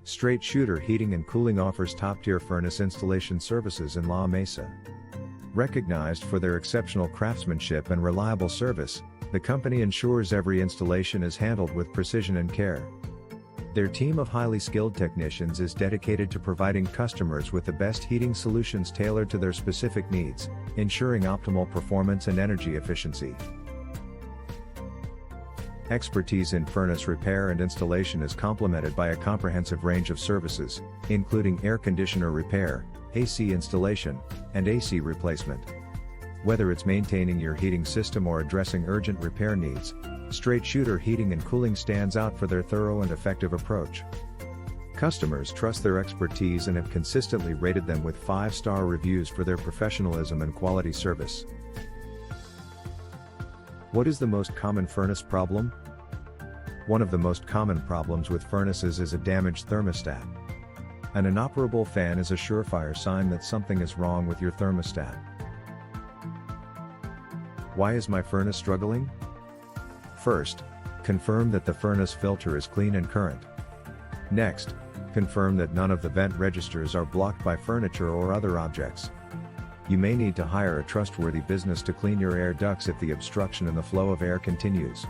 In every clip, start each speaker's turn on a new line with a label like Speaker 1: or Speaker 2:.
Speaker 1: Straight Shooter Heating and Cooling offers top-tier furnace installation services in La Mesa. Recognized for their exceptional craftsmanship and reliable service, the company ensures every installation is handled with precision and care. Their team of highly skilled technicians is dedicated to providing customers with the best heating solutions tailored to their specific needs, ensuring optimal performance and energy efficiency. Expertise in furnace repair and installation is complemented by a comprehensive range of services, including air conditioner repair, AC installation, and AC replacement. Whether it's maintaining your heating system or addressing urgent repair needs, Straight Shooter Heating and Cooling stands out for their thorough and effective approach. Customers trust their expertise and have consistently rated them with 5-star reviews for their professionalism and quality service. What is the most common furnace problem? One of the most common problems with furnaces is a damaged thermostat. An inoperable fan is a surefire sign that something is wrong with your thermostat. Why is my furnace struggling? First, confirm that the furnace filter is clean and current. Next, confirm that none of the vent registers are blocked by furniture or other objects. You may need to hire a trustworthy business to clean your air ducts if the obstruction in the flow of air continues.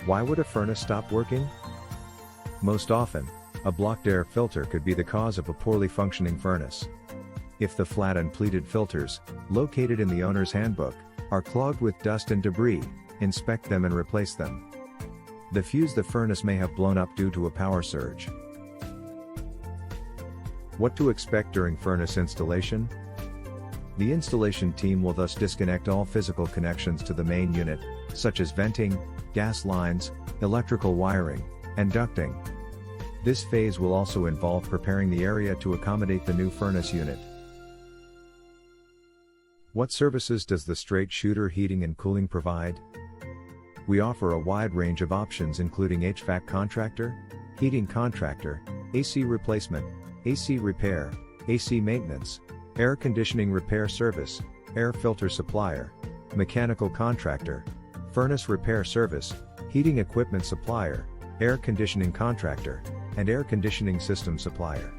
Speaker 1: Why would a furnace stop working? Most often, a blocked air filter could be the cause of a poorly functioning furnace. If the flat and pleated filters, located in the owner's handbook, are clogged with dust and debris, inspect them and replace them. The fuse the furnace may have blown up due to a power surge. What to expect during furnace installation? The installation team will thus disconnect all physical connections to the main unit, such as venting, gas lines, electrical wiring, and ducting. This phase will also involve preparing the area to accommodate the new furnace unit. What services does the Straight Shooter Heating and Cooling provide? We offer a wide range of options including HVAC contractor, heating contractor, AC replacement, AC repair, AC maintenance, air conditioning repair service, air filter supplier, mechanical contractor, furnace repair service, heating equipment supplier, air conditioning contractor, and air conditioning system supplier.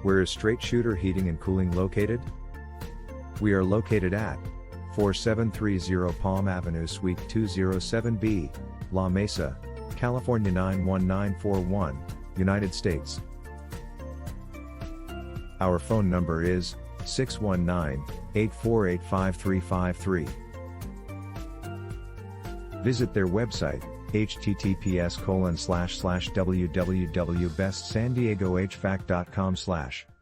Speaker 1: Where is Straight Shooter Heating and Cooling located? We are located at 4730 Palm Avenue Suite 207B, La Mesa, California 91941, United States. Our phone number is 619-848-5353. Visit their website, https://www.bestsanDiegoHVAC.com/.